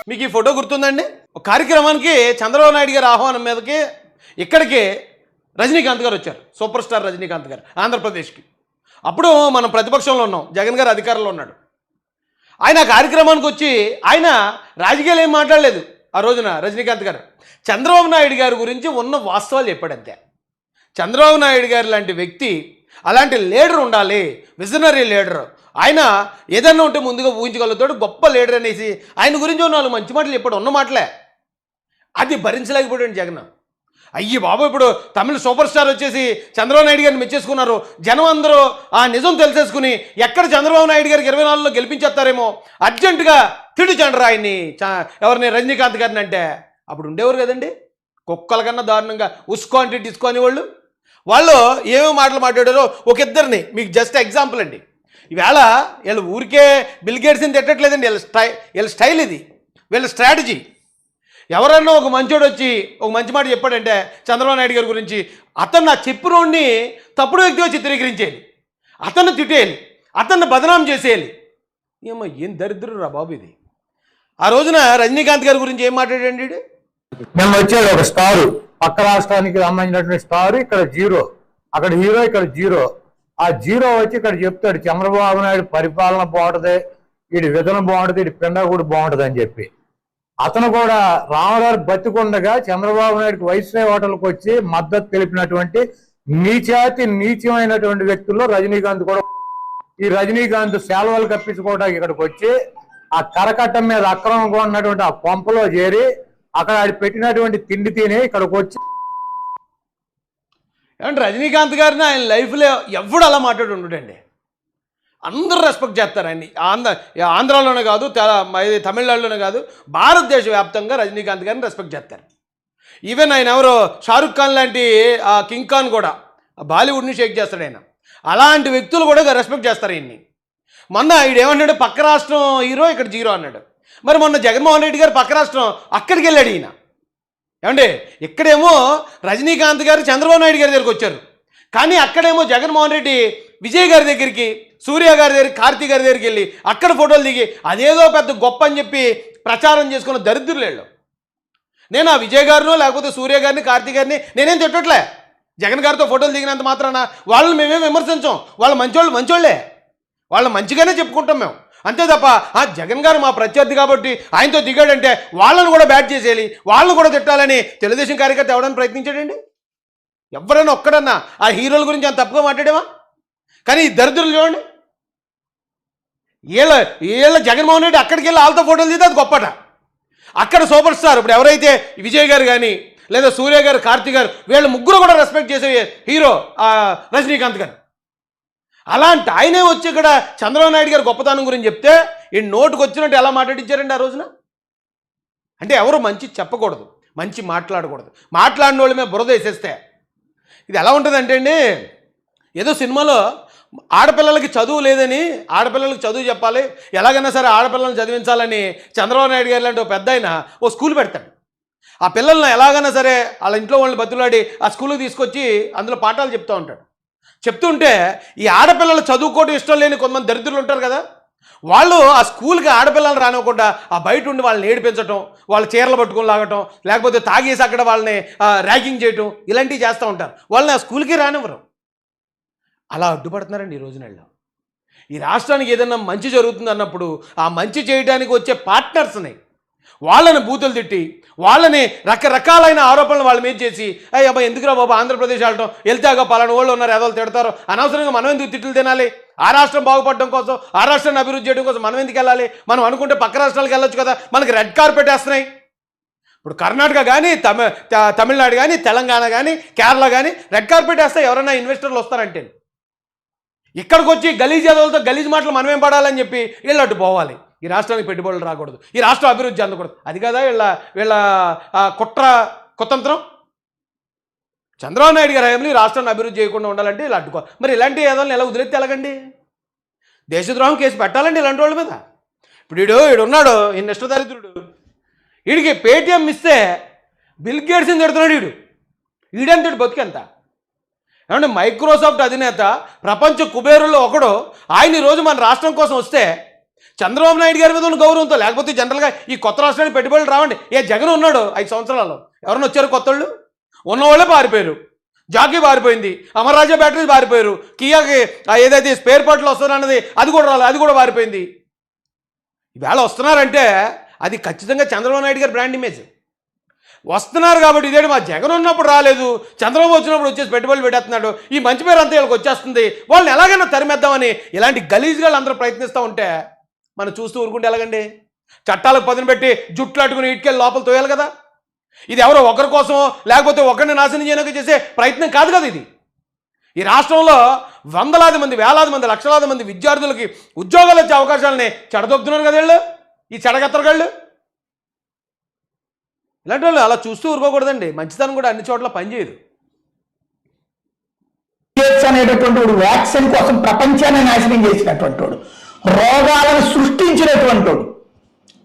మీకు ఈ ఫోటో గుర్తుందండి? ఒక కార్యక్రమానికి చంద్రబాబు నాయుడు గారి ఆహ్వానం మీదకి ఇక్కడికి రజనీకాంత్ గారు వచ్చారు. సూపర్ స్టార్ రజనీకాంత్ గారు ఆంధ్రప్రదేశ్కి. అప్పుడు మనం ప్రతిపక్షంలో ఉన్నాం, జగన్ గారు అధికారంలో ఉన్నాడు. ఆయన ఆ కార్యక్రమానికి వచ్చి ఆయన రాజకీయాలు ఏం మాట్లాడలేదు ఆ రోజున. రజనీకాంత్ గారు చంద్రబాబు నాయుడు గారి గురించి ఉన్న వాస్తవాలు చెప్పాడంతే. చంద్రబాబు నాయుడు గారు లాంటి వ్యక్తి, అలాంటి లీడర్ ఉండాలి, విజనరీ లీడర్. ఆయన ఏదన్నా ఉంటే ముందుగా ఊహించగలుగుతాడు, గొప్ప లీడర్ అనేసి ఆయన గురించి నాలుగు మంచి మాటలు చెప్పాడు. ఉన్న మాటలే అది భరించలేకపోయాడు జగన్. అయ్యి బాబు, ఇప్పుడు తమిళ సూపర్ స్టార్ వచ్చేసి చంద్రబాబు నాయుడు గారిని మెచ్చేసుకున్నారు. జనం అందరూ ఆ నిజం తెలిసేసుకుని ఎక్కడ చంద్రబాబు నాయుడు గారికి 24లో గెలిపించేస్తారేమో అర్జెంటుగా తిడిచండ్రు ఆయన్ని, ఎవరిని, రజనీకాంత్ గారిని. అంటే అప్పుడు ఉండేవారు కదండి కుక్కల కన్నా దారుణంగా ఉస్కో అంటే డిస్కో అనేవాళ్ళు. వాళ్ళు ఏమేమి మాటలు మాట్లాడారో ఒక ఇద్దరిని మీకు జస్ట్ ఎగ్జాంపుల్ అండి. ఈవేళ వీళ్ళు ఊరికే బిల్ గేట్స్ని తిట్టట్లేదండి, వీళ్ళ స్టైల్ ఇది, వీళ్ళ స్ట్రాటజీ. ఎవరన్నా ఒక మంచోడు వచ్చి ఒక మంచి మాట చెప్పాడంటే చంద్రబాబు నాయుడు గారి గురించి, అతను ఆ చెప్పినోడిని తప్పుడు వ్యక్తిగా చిత్రీకరించేయాలి, అతన్ని తిట్టేయాలి, అతన్ని బదనాం చేసేయాలి. ఏమో ఏం దరిద్రం రా బాబు ఇది. ఆ రోజున రజనీకాంత్ గారి గురించి ఏం మాట్లాడండి? మేము వచ్చేది ఒక స్టారు, పక్క రాష్ట్రానికి సంబంధించినటువంటి స్టారు, ఇక్కడ జీరో, అక్కడ హీరో, ఇక్కడ జీరో. ఆ జీరో వచ్చి ఇక్కడ చెప్తాడు చంద్రబాబు నాయుడు పరిపాలన బాగుంటుంది, వీడి విధన బాగుంటుంది, వీడి పిండ కూడా బాగుంటుంది అని చెప్పి. అతను కూడా రామగారు బతికుండగా చంద్రబాబు నాయుడుకి వైస్రాయ్ హోటల్కి వచ్చి మద్దతు తెలిపినటువంటి నీచాతి నీచమైనటువంటి వ్యక్తుల్లో రజనీకాంత్ కూడా. ఈ రజనీకాంత్ సేవలు కప్పించుకోవడానికి ఇక్కడికి వచ్చి ఆ కరకట్టం మీద అక్రమంగా ఉన్నటువంటి ఆ పంపలో చేరి అక్కడ ఆడి పెట్టినటువంటి తిండి తిని ఇక్కడికి వచ్చి. ఏమంటే రజనీకాంత్ గారిని ఆయన లైఫ్లో ఎవడు అలా మాట్లాడి ఉండడండి. అందరూ రెస్పెక్ట్ చేస్తారు ఆయన్ని. ఆంధ్రాలోనే కాదు, తమిళనాడులోనే కాదు, భారతదేశ వ్యాప్తంగా రజనీకాంత్ గారిని రెస్పెక్ట్ చేస్తారు. ఈవెన్ ఆయన ఎవరో షారుఖ్ ఖాన్ లాంటి ఆ కింగ్ ఖాన్ కూడా బాలీవుడ్ని షేక్ చేస్తాడు ఆయన. అలాంటి వ్యక్తులు కూడా రెస్పెక్ట్ చేస్తారు ఈయన్ని. మొన్న ఈడేమన్నాడు, పక్క రాష్ట్రం హీరో, ఇక్కడ జీరో అన్నాడు. మరి మొన్న జగన్మోహన్ రెడ్డి గారు పక్క రాష్ట్రం, అక్కడికి వెళ్ళాడు ఈయన. ఏమంటే ఇక్కడేమో రజనీకాంత్ గారు చంద్రబాబు నాయుడు గారి దగ్గరికి వచ్చారు, కానీ అక్కడేమో జగన్మోహన్ రెడ్డి విజయ్ గారి దగ్గరికి, సూర్య గారి దగ్గరికి, కార్తీక్ గారి దగ్గరికి వెళ్ళి అక్కడ ఫోటోలు దిగి అదేదో పెద్ద గొప్ప అని చెప్పి ప్రచారం చేసుకున్న దరిద్రులేళ్ళు. నేను ఆ విజయ్ గారినో లేకపోతే సూర్య గారిని, కార్తీక్ గారిని నేనేం తిట్టట్లే. జగన్ గారితో ఫోటోలు దిగినంత మాత్రాన వాళ్ళని మేమేం విమర్శించాం. వాళ్ళ మంచోళ్ళే, వాళ్ళ మంచిగానే చెప్పుకుంటాం మేము, అంతే తప్ప జగన్ గారు మా ప్రత్యర్థి కాబట్టి ఆయనతో దిగాడంటే వాళ్ళని కూడా బ్యాట్ చేసేయాలి, వాళ్ళని కూడా తిట్టాలని తెలుగుదేశం కార్యకర్త ఎవడని ప్రయత్నించాడండి? ఎవరైనా ఒక్కడన్నా ఆ హీరోల గురించి అంత తప్పుగా మాట్లాడేవా? కానీ ఈ దరిద్రులు చూడండి, వీళ్ళ జగన్మోహన్ రెడ్డి అక్కడికి వెళ్ళి వాళ్ళతో ఫోటోలు దిగితే అది గొప్పట. అక్కడ సూపర్ స్టార్ ఇప్పుడు ఎవరైతే విజయ్ గారు కానీ లేదా సూర్య గారు, కార్తీక్ గారు, వీళ్ళ ముగ్గురు కూడా రెస్పెక్ట్ చేసే హీరో రజనీకాంత్ గారు. అలాంటి ఆయనే వచ్చి ఇక్కడ చంద్రబాబు నాయుడు గారు గొప్పతనం గురించి చెప్తే ఈ నోటుకు వచ్చినట్టు ఎలా మాట్లాడించారండి ఆ రోజున? అంటే ఎవరు మంచి చెప్పకూడదు, మంచి మాట్లాడకూడదు, మాట్లాడిన వాళ్ళ మీద బురద వేసేస్తే ఇది ఎలా ఉంటుందంటే అండి, ఏదో సినిమాలో ఆడపిల్లలకి చదువు లేదని, ఆడపిల్లలకి చదువు చెప్పాలి, ఎలాగైనా సరే ఆడపిల్లల్ని చదివించాలని చంద్రబాబు నాయుడు గారు లాంటి ఒక పెద్ద ఆయన ఓ స్కూల్ పెడతాడు. ఆ పిల్లల్ని ఎలాగైనా సరే వాళ్ళ ఇంట్లో వాళ్ళని బతులాడి ఆ స్కూల్కి తీసుకొచ్చి అందులో పాఠాలు చెప్తూ ఉంటాడు. చెప్తుంటే ఈ ఆడపిల్లలు చదువుకోవడం ఇష్టం లేని కొంతమంది దరిద్రులు ఉంటారు కదా, వాళ్ళు ఆ స్కూల్కి ఆడపిల్లలు రానివ్వకుండా ఆ బయట ఉండి వాళ్ళని ఏడిపించడం, వాళ్ళ చీరలు పట్టుకొని లాగటం, లేకపోతే తాగేసి అక్కడ వాళ్ళని ర్యాగింగ్ చేయటం, ఇలాంటివి చేస్తూ ఉంటారు. వాళ్ళని ఆ స్కూల్కి రానివ్వరు. అలా అడ్డుపడుతున్నారండి ఈ రోజునల్లో. ఈ రాష్ట్రానికి ఏదైనా మంచి జరుగుతుంది అన్నప్పుడు ఆ మంచి చేయడానికి వచ్చే పార్ట్నర్స్ని వాళ్ళని బూతులు తిట్టి, వాళ్ళని రకరకాలైన ఆరోపణలు వాళ్ళ మీద చేసి, అబ్బా ఎందుకురా బాబు ఆంధ్రప్రదేశ్ వెళ్ళటం, వెళ్తాగా పలానా వాళ్ళు ఉన్నారు ఎదలు తిడతారు, అనవసరంగా మనం ఎందుకు తిట్లు తినాలి? ఆ రాష్ట్రం బాగుపడడం కోసం, ఆ రాష్ట్రాన్ని అభివృద్ధి చేయడం కోసం మనం ఎందుకు వెళ్ళాలి? మనం అనుకుంటే పక్క రాష్ట్రాలకు వెళ్ళొచ్చు కదా. మనకి రెడ్ కార్పెట్ వేస్తున్నాయి. ఇప్పుడు కర్ణాటక కానీ, తమిళనాడు కానీ, తెలంగాణ కానీ, కేరళ కానీ రెడ్ కార్పెట్ వేస్తే ఎవరైనా ఇన్వెస్టర్లు వస్తారంటే, ఇక్కడికి వచ్చి గలీజ్ యాదవులతో గలీజ్ మాటలు మనమేం పడాలని చెప్పి వీళ్ళు అడ్డు పోవాలి. ఈ రాష్ట్రానికి పెట్టుబడులు రాకూడదు, ఈ రాష్ట్రం అభివృద్ధి అందకూడదు. అది కదా వీళ్ళ కుతంత్రం. చంద్రబాబు నాయుడు గారి హయాంలో ఈ రాష్ట్రాన్ని అభివృద్ధి చేయకుండా ఉండాలంటే ఇలా అడ్డుకోవాలి. మరి ఇలాంటి ఏదైనా ఎలా వదిలేస్తే ఎలాగండి? దేశద్రోహం కేసు పెట్టాలండి ఇలాంటి వాళ్ళ మీద. ఇప్పుడు ఈడున్నాడు ఈ నిష్ఠదరిద్రుడు, వీడికి పేటీఎం ఇస్తే బిల్ గేట్స్ని తిడుతున్నాడు. ఈడంతటి బతుకెంత? ఏమంటే మైక్రోసాఫ్ట్ అధినేత, ప్రపంచ కుబేరుల్లో ఒకడు, ఆయన ఈరోజు మన రాష్ట్రం కోసం వస్తే చంద్రబాబు నాయుడు గారి మీద ఉన్న గౌరవంతో, లేకపోతే జనరల్గా ఈ కొత్త రాష్ట్రానికి పెట్టుబడులు రావండి. జగన్ ఉన్నాడు 5 సంవత్సరాల్లో, ఎవరన్నా వచ్చారు కొత్త వాళ్ళు? ఉన్నవాళ్ళే పారిపోయారు. జాకీ పారిపోయింది, అమర్రాజా బ్యాటరీస్ పారిపోయారు, కియాకి ఏదైతే స్పేర్ పార్ట్లు వస్తున్నారన్నది అది కూడా రాలేదు, అది కూడా పారిపోయింది. ఈవేళ వస్తున్నారంటే అది ఖచ్చితంగా చంద్రబాబు నాయుడు గారి బ్రాండ్ ఇమేజ్. వస్తున్నారు కాబట్టి ఇదేంటి మా జగన్ ఉన్నప్పుడు రాలేదు, చంద్రబాబు వచ్చినప్పుడు వచ్చేసి పెట్టుబడులు పెట్టేస్తున్నాడు, ఈ మంచి పేరు అంతా వీళ్ళకి వచ్చేస్తుంది, వాళ్ళని ఎలాగైనా తరిమేద్దామని ఇలాంటి గలీజ్గా అందరూ ప్రయత్నిస్తూ ఉంటే మనం చూస్తూ ఊరుకుంటే ఎలాగండి? చట్టాలకు పదును పెట్టి జుట్లు అట్టుకుని ఇటుకెళ్ళి లోపల తోయాలి కదా. ఇది ఎవరో ఒకరి కోసమో లేకపోతే ఒకరిని నాశనం చేయడానికి చేసే ప్రయత్నం కాదు కదా ఇది. ఈ రాష్ట్రంలో వందలాది మంది, వేలాది మంది, లక్షలాది మంది విద్యార్థులకి ఉద్యోగాలు వచ్చే అవకాశాలని చెడదొబ్బుతున్నారు కదా వీళ్ళు, ఈ చెడగత్తరగాళ్ళు. ఇలాంటి వాళ్ళు అలా చూస్తూ ఊరుకోకూడదండి. మంచితనం కూడా అన్ని చోట్ల పనిచేయదు. అనేటటువంటి వాడు వ్యాక్సిన్ కోసం ప్రపంచాన్ని నాశనం చేసినటువంటి వాడు, రోగాలను సృష్టించినటువంటి వాడు.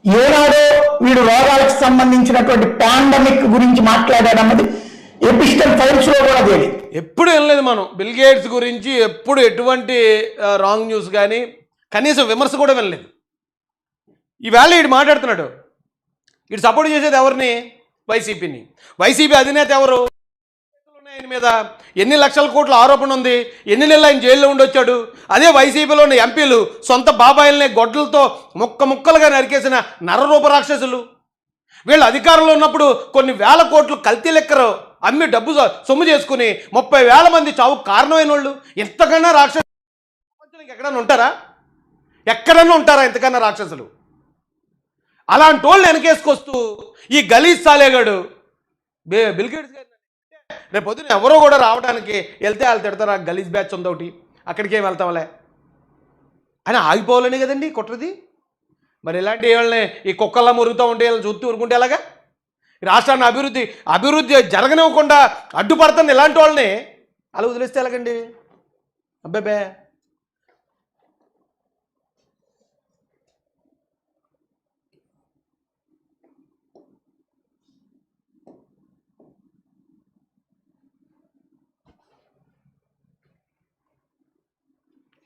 ఏనాడో వీడు రోగాలకు సంబంధించినటువంటి పాండమిక్ గురించి మాట్లాడాడన్నది ఎపిస్టల్ ఫైల్స్ లో కూడా తెలియదు. ఎప్పుడు వినలేదు మనం బిల్ గేట్స్ గురించి, ఎప్పుడు ఎటువంటి రాంగ్ న్యూస్ కానీ కనీసం విమర్శ కూడా వినలేదు. ఈవేళ వీడు మాట్లాడుతున్నాడు. వీడు సపోర్ట్ చేసేది ఎవరిని? వైసీపీని. వైసీపీ అధినేత ఎవరు? ఆయన మీద ఎన్ని లక్షల కోట్ల ఆరోపణ ఉంది, ఎన్ని నెలలు ఆయన జైల్లో ఉండొచ్చాడు. అదే వైసీపీలో ఉన్న ఎంపీలు సొంత బాబాయిల్ని గొడ్డలతో ముక్కలుగా నరికేసిన నరరూప రాక్షసులు. వీళ్ళు అధికారంలో ఉన్నప్పుడు కొన్ని వేల కోట్లు కల్తీ లెక్కరు అమ్మి డబ్బు సొమ్ము చేసుకుని 30,000 మంది చావుకు కారణమైన వాళ్ళు. ఇంతకన్నా రాక్షసులు ఎక్కడన్నా ఉంటారా? ఎక్కడన్నా ఉంటారా ఇంతకన్నా రాక్షసులు? అలాంటి వాళ్ళు వెనకేసుకొస్తూ ఈ గలీజ్ సాలేగాడు బిల్ గేట్స్ గారు రేపు పొద్దున ఎవరో కూడా రావడానికి వెళ్తే వాళ్ళు తిడతారు, ఆ గలీజ్ బ్యాచ్ ఉందొకటి, అక్కడికి ఏం వెళ్తాంలే అని ఆగిపోవాలని కదండి కుట్రది. మరి ఇలాంటి వాళ్ళని ఈ కుక్కల్లా మురుగుతూ ఉంటే వీళ్ళని చూస్తూ ఊరుకుంటే ఎలాగా? రాష్ట్రాన్ని అభివృద్ధి జరగనివ్వకుండా అడ్డుపడుతున్న ఇలాంటి వాళ్ళని అలా వదిలేస్తే ఎలాగండి? అబ్బాబే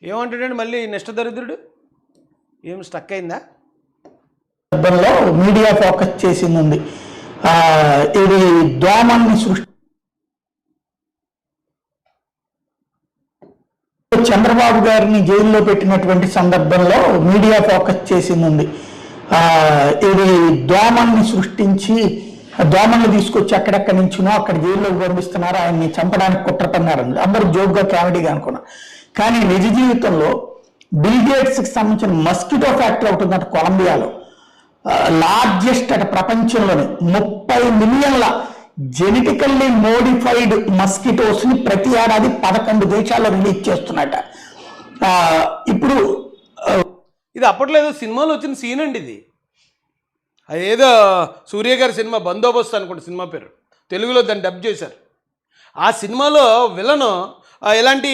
ఏమంటాడండి మళ్ళీ నిష్టదరిద్రుడు? ఏం స్టక్ అయిందా? మీడియా ఫోకస్ చేసింది ఉంది. ఇది దోమల్ని చంద్రబాబు గారిని జైల్లో పెట్టినటువంటి సందర్భంలో మీడియా ఫోకస్ చేసింది ఉంది. ఇది దోమల్ని సృష్టించి దోమల్ని తీసుకొచ్చి అక్కడెక్కడి నుంచినో అక్కడ జైల్లోకి పంపిస్తున్నారు, ఆయన్ని చంపడానికి కుట్ర పన్నారు. అందరూ జోక్గా కామెడీగా అనుకున్నారు. కానీ నిజ జీవితంలో బిల్ గేట్స్ కి సంబంధించిన మస్కిటో ఫ్యాక్టరీ ఒకటి ఉందంట కొలంబియాలో, లార్జెస్ట్ అట ప్రపంచంలోనే. 30 మిలియన్ల జెనెటికల్లీ మోడిఫైడ్ మస్కిటోస్ ని ప్రతి ఏడాది 11 దేశాల్లో రిలీజ్ చేస్తున్నట. ఇప్పుడు ఇది అప్పట్లో ఏదో సినిమాలో వచ్చిన సీన్ అండి ఇది. అదేదో సూర్య గారి సినిమా బందోబస్తు అనుకుంటే సినిమా పేరు, తెలుగులో దాన్ని డబ్ చేశారు. ఆ సినిమాలో విలను ఇలాంటి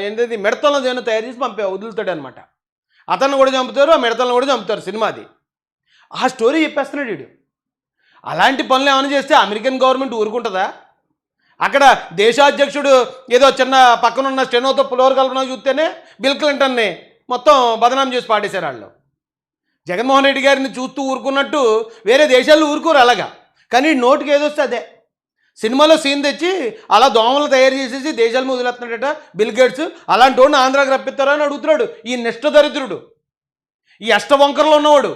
ఏంటది మిడతలను ఏమైనా తయారు చేసి వదులుతాడు అనమాట. అతన్ని కూడా చంపుతారు, ఆ మిడతలను కూడా చంపుతారు. సినిమా అది. ఆ స్టోరీ చెప్పేస్తున్నాడు వీడు. అలాంటి పనులు ఏమైనా చేస్తే అమెరికన్ గవర్నమెంట్ ఊరుకుంటుందా? అక్కడ దేశాధ్యక్షుడు ఏదో చిన్న పక్కనున్న స్టెనోతో పులోర్ కల్పన చూస్తేనే బిల్ క్లింటన్ని మొత్తం బదనాం చేసి పాడేశారు వాళ్ళు. జగన్మోహన్ రెడ్డి గారిని చూస్తూ ఊరుకున్నట్టు వేరే దేశాల్లో ఊరుకోరు అలాగా. కానీ నోటికి ఏదొస్తే అదే. సినిమాలో సీన్ తెచ్చి అలా దోమలు తయారు చేసేసి దేశాల మీద వదిలేస్తున్నాడట బిల్ గేట్స్. అలాంటి వాడిని ఆంధ్రాకి రప్పిస్తారా అని అడుగుతున్నాడు ఈ నిష్టదరిద్రుడు, ఈ అష్టవంకరలో ఉన్నవాడు.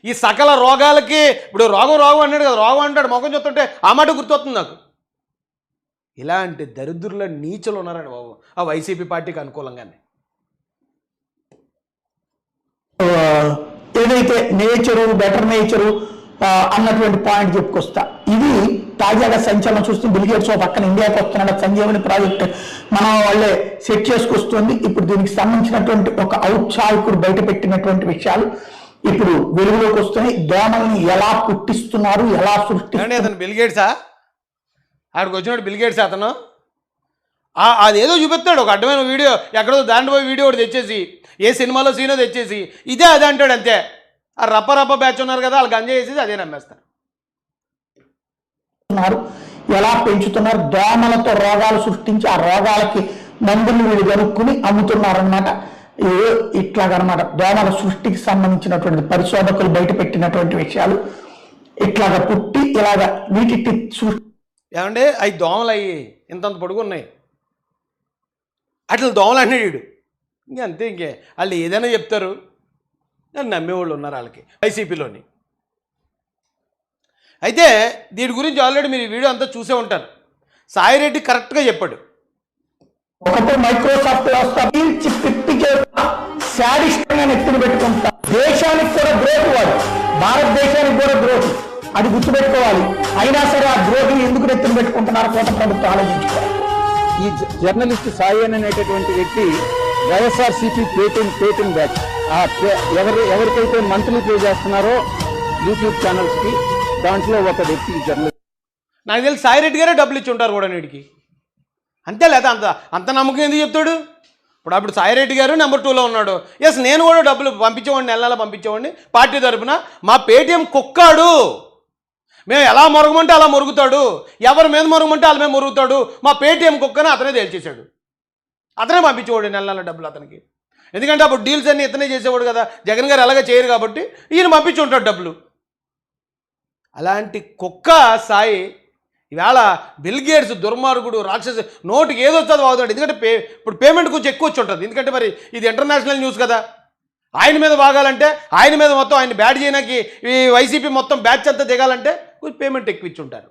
ఈ సకల రోగాలకి ఇప్పుడు రోగం అన్నాడు కదా, రోగం అంటాడు, ముఖం చూస్తుంటే ఆ మాట గుర్తొస్తుంది నాకు. ఇలాంటి దరిద్రుల నీచలు ఉన్నారండి బాబు ఆ వైసీపీ పార్టీకి అనుకూలంగానే. ఏదైతే నేచరు బెటర్ నేచరు అన్నటువంటి పాయింట్ చెప్పుకొస్తా. ఇది తాజాగా సంచలనం చూస్తే బిల్ గేట్స్ పక్కన ఇండియాకి వస్తున్నాడు, సంజీవని ప్రాజెక్ట్ మన వాళ్ళే సెట్ చేసుకొస్తుంది. ఇప్పుడు దీనికి సంబంధించినటువంటి ఒక ఔత్సాహికుడు బయట పెట్టినటువంటి విషయాలు ఇప్పుడు వెలుగులోకి వస్తున్నాయి. దోమల్ని ఎలా పుట్టిస్తున్నారు, ఎలా సృష్టిస్తున్నారు. అతను బిల్ గేట్సా? ఆడికి వచ్చినాడు బిల్ గేట్స్ అతను. అదేదో చూపిస్తాడు ఒక అడ్డమైన వీడియో, ఎక్కడో దాంట్లో పోయి వీడియో ఒకటి తెచ్చేసి ఏ సినిమాలో సీనో తెచ్చేసి ఇదే అదే అంటాడు అంతే. ఆ రప్ప బ్యాచ్ ఉన్నారు కదా, వాళ్ళు గంజా వేసేసి అదే నమ్మేస్తారు. ఎలా పెంచుతున్నారు, దోమలతో రోగాలు సృష్టించి ఆ రోగాలకి మందులు వీళ్ళు కనుక్కుని అమ్ముతున్నారనమాట. ఇట్లాగనమాట దోమల సృష్టికి సంబంధించినటువంటి పరిశోధకులు బయట పెట్టినటువంటి విషయాలు ఇట్లాగా పుట్టి ఇలాగా వీటి సృష్టి. ఏమంటే అవి దోమలు అయ్యి ఇంతంత పొడుగు ఉన్నాయి, అట్లా దోమలు అన్నాడు వీడు. అంతే, ఇంకే వాళ్ళు ఏదైనా చెప్తారు, నమ్మేవాళ్ళు ఉన్నారు వాళ్ళకి వైసీపీలోని. అయితే దీని గురించి ఆల్రెడీ మీరు ఈ వీడియో అంతా చూసే ఉంటారు. సాయిరెడ్డి కరెక్ట్గా చెప్పాడు. ఒకప్పుడు మైక్రోసాఫ్ట్ వ్యవస్థ పీల్చి పిప్పి శాడిష్టంగా నెత్తిన పెట్టుకుంటా. దేశానికి కూడా ద్రోహి వాడు, భారతదేశానికి కూడా ద్రోహి, అది గుర్తుపెట్టుకోవాలి. అయినా సరే ఆ ద్రోహి ఎందుకు నెత్తిన పెట్టుకుంటున్నారు కూటమి ప్రభుత్వం ఆలోచించుకోవాలి. ఈ జర్నలిస్ట్ సాయి అనేటటువంటి వ్యక్తి వైఎస్ఆర్సీపీ పేటింగ్ బ్యాచ్. ఎవరికైతే మంత్లీ పే చేస్తున్నారో యూట్యూబ్ ఛానల్స్కి, దాంట్లో ఒక వ్యక్తి జర్నలిస్ట్. నాకు తెలిసి సాయిరెడ్డి గారే డబ్బులు ఇచ్చి ఉంటారు కూడా వీడికి. అంతే, లేదా అంత నమ్మకం ఎందుకు చెప్తాడు? అప్పుడు సాయిరెడ్డి గారు నెంబర్ 2లో ఉన్నాడు. ఎస్, నేను కూడా డబ్బులు పంపించేవాడిని, నెల పంపించేవాడిని పార్టీ తరపున. మా పేటీఎం కుక్కాడు, మేము ఎలా మొరగమంటే అలా మొరుగుతాడు, ఎవరి మీద మొరగమంటే వాళ్ళ మీద మొరుగుతాడు. మా పేటీఎం కుక్కని అతనే తేల్చేశాడు, అతనే పంపించేవాడు నెల డబ్బులు అతనికి. ఎందుకంటే అప్పుడు డీల్స్ అన్నీ ఇతనే చేసేవాడు కదా, జగన్ గారు ఎలాగ చేయరు కాబట్టి ఈయన పంపించి ఉంటాడు డబ్బులు. అలాంటి కుక్క సాయి ఈవేళ బిల్ గేట్స్ దుర్మార్గుడు, రాక్షసు, నోటికి ఏదో వస్తుందో అవుతాడు. ఎందుకంటే ఇప్పుడు పేమెంట్ కొంచెం ఎక్కువ వచ్చి ఉంటుంది. ఎందుకంటే మరి ఇది ఇంటర్నేషనల్ న్యూస్ కదా. ఆయన మీద బాగాలంటే, ఆయన మీద మొత్తం ఆయన బ్యాట్ చేయడానికి ఈ వైసీపీ మొత్తం బ్యాచ్ అంతా దిగాలంటే కొంచెం పేమెంట్ ఎక్కువ ఇచ్చి ఉంటారు.